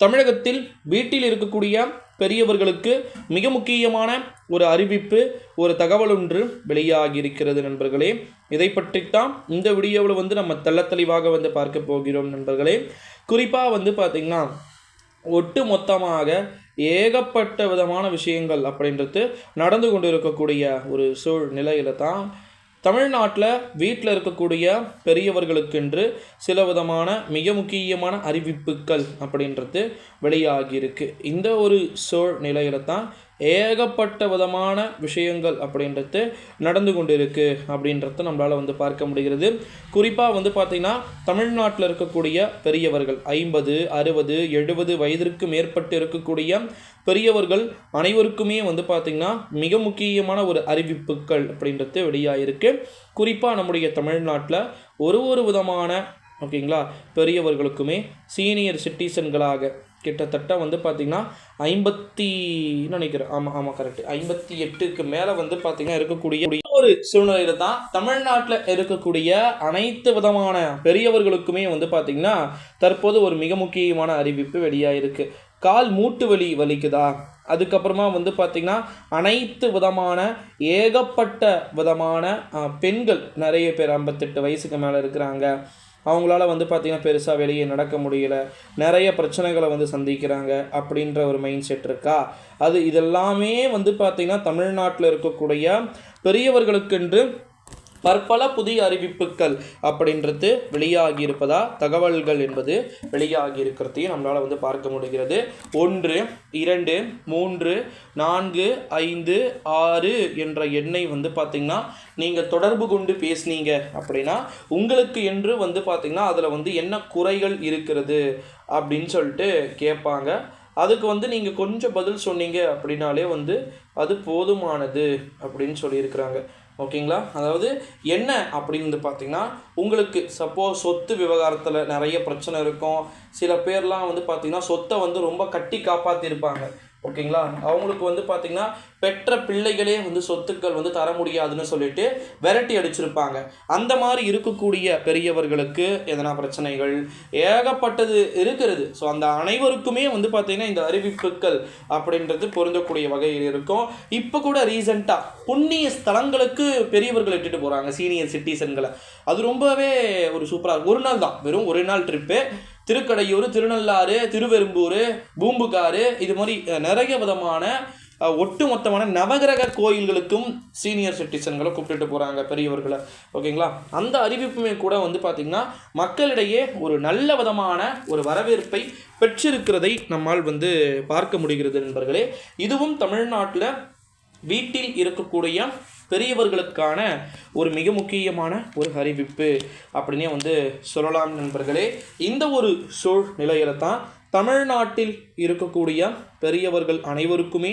தமிழகத்தில் வீட்டில் இருக்கக்கூடிய பெரியவர்களுக்கு மிக முக்கியமான ஒரு அறிவிப்பு, ஒரு தகவல் ஒன்று வெளியாகி இருக்கிறது நண்பர்களே. இதை பற்றித்தான் இந்த வீடியோவில் நம்ம தெளிவாக பார்க்க போகிறோம் நண்பர்களே. குறிப்பாக பார்த்திங்கன்னா ஒட்டு மொத்தமாக ஏகப்பட்ட விதமான விஷயங்கள் அப்படின்றது நடந்து கொண்டு இருக்கக்கூடிய ஒரு சூழ்நிலையில் தான் தமிழ்நாட்டில் வீட்டில் இருக்கக்கூடிய பெரியவர்களுக்கென்று சில விதமான மிக முக்கியமான அறிவிப்புகள் அப்படின்றது வெளியாகியிருக்கு. இந்த ஒரு சூழ்நிலையில் தான் ஏகப்பட்ட விதமான விஷயங்கள் அப்படின்றது நடந்து கொண்டு இருக்குது அப்படின்றத நம்மளால் பார்க்க முடிகிறது. குறிப்பாக பார்த்திங்கன்னா தமிழ்நாட்டில் இருக்கக்கூடிய பெரியவர்கள் 50, 60, 70 வயதிற்கு மேற்பட்டு இருக்கக்கூடிய பெரியவர்கள் அனைவருக்குமே பார்த்திங்கன்னா மிக முக்கியமான ஒரு அறிவிப்புகள் அப்படின்றது வெளியாகிருக்கு. குறிப்பாக நம்முடைய தமிழ்நாட்டில் ஒரு விதமான ஓகேங்களா பெரியவர்களுக்குமே சீனியர் சிட்டிசன்களாக கிட்டத்தட்ட பார்த்திங்கன்னா 50 நினைக்கிறேன், ஆமாம் கரெக்ட், 58க்கு மேலே பார்த்திங்கன்னா இருக்கக்கூடிய ஒரு சூழ்நிலையில் தான் தமிழ்நாட்டில் இருக்கக்கூடிய அனைத்து விதமான பெரியவர்களுக்குமே பார்த்திங்கன்னா தற்போது ஒரு மிக முக்கியமான அறிவிப்பு வெளியாகிருக்கு. கால் மூட்டு வலி வலிக்குதா, அதுக்கப்புறமா பார்த்திங்கன்னா அனைத்து விதமான ஏகப்பட்ட விதமான பெண்கள் நிறைய பேர் 58 வயசுக்கு மேலே இருக்கிறாங்க. அவங்களால பார்த்திங்கன்னா பெருசாக வெளியே நடக்க முடியல, நிறைய பிரச்சனைகளை சந்திக்கிறாங்க அப்படின்ற ஒரு மைண்ட் செட் இருக்கா. இதெல்லாமே பார்த்திங்கன்னா தமிழ்நாட்டில் இருக்கக்கூடிய பெரியவர்களுக்கென்று பற்பல புதிய அறிவிப்புகள் அப்படின்றது வெளியாகி இருப்பதா தகவல்கள் என்பது வெளியாகி இருக்கிறதையும் நம்மளால் பார்க்க முடிகிறது. 1, 2, 3, 4, 5, 6 என்ற எண்ணை பார்த்திங்கன்னா நீங்கள் தொடர்பு கொண்டு பேசுனீங்க அப்படின்னா உங்களுக்கு என்று பார்த்திங்கன்னா அதில் என்ன குறைகள் இருக்கிறது அப்படின்னு சொல்லிட்டு கேட்பாங்க. அதுக்கு நீங்கள் கொஞ்சம் பதில் சொன்னீங்க அப்படின்னாலே அது போதுமானது அப்படின்னு சொல்லியிருக்கிறாங்க. ஓகேங்களா. அதாவது என்ன அப்படின்னு பார்த்திங்கன்னா உங்களுக்கு சப்போஸ் சொத்து விவகாரத்தில் நிறைய பிரச்சனை இருக்கும். சில பேர்லாம் பார்த்திங்கன்னா சொத்தை ரொம்ப கட்டி காப்பாற்றிருப்பாங்க. ஓகேங்களா. அவங்களுக்கு பார்த்திங்கன்னா பெற்ற பிள்ளைகளே சொத்துக்கள் தர முடியாதுன்னு சொல்லிட்டு விரட்டி அடிச்சிருப்பாங்க. அந்த மாதிரி இருக்கக்கூடிய பெரியவர்களுக்கு எதனா பிரச்சனைகள் ஏகப்பட்டது இருக்கிறது. ஸோ அந்த அனைவருக்குமே பார்த்திங்கன்னா இந்த அறிவிப்புகள் அப்படின்றது பொருந்தக்கூடிய வகையில் இருக்கும். இப்போ கூட ரீசெண்டாக புண்ணிய ஸ்தலங்களுக்கு பெரியவர்கள் இட்டுட்டு போகிறாங்க, சீனியர் சிட்டிசன்களை. அது ரொம்பவே ஒரு சூப்பராக ஒரு நாள் தான், வெறும் ஒரு நாள் ட்ரிப்பு. திருக்கடையூர், திருநள்ளாறு, திருவெரும்பூர், பூம்புகார், இது மாதிரி நிறைய விதமான ஒட்டுமொத்தமான நவகிரக கோயில்களுக்கும் சீனியர் சிட்டிசன்களை கூப்பிட்டுட்டு போகிறாங்க பெரியவர்களை. ஓகேங்களா. அந்த அறிவிப்புமே கூட பார்த்திங்கன்னா மக்களிடையே ஒரு நல்ல விதமான ஒரு வரவேற்பை பெற்றிருக்கிறதை நம்மால் பார்க்க முடிகிறது நண்பர்களே. இதுவும் தமிழ்நாட்டில் வீட்டில் இருக்கக்கூடிய பெரியவர்களுக்கான ஒரு மிக முக்கியமான ஒரு அறிவிப்பு அப்படின்னே சொல்லலாம் நண்பர்களே. இந்த ஒரு சூழ்நிலையில தான் தமிழ்நாட்டில் இருக்கக்கூடிய பெரியவர்கள் அனைவருக்குமே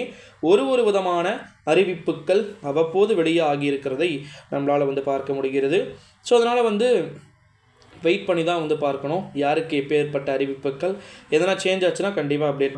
ஒரு விதமான அறிவிப்புகள் அவ்வப்போது வெளியாகி இருக்கிறதை நம்மளால் பார்க்க முடிகிறது. ஸோ அதனால் வெயிட் பண்ணி தான் பார்க்கணும் யாருக்கு எப்பேற்பட்ட அறிவிப்புகள். எதனா சேஞ்ச் ஆச்சுன்னா கண்டிப்பாக அப்டேட்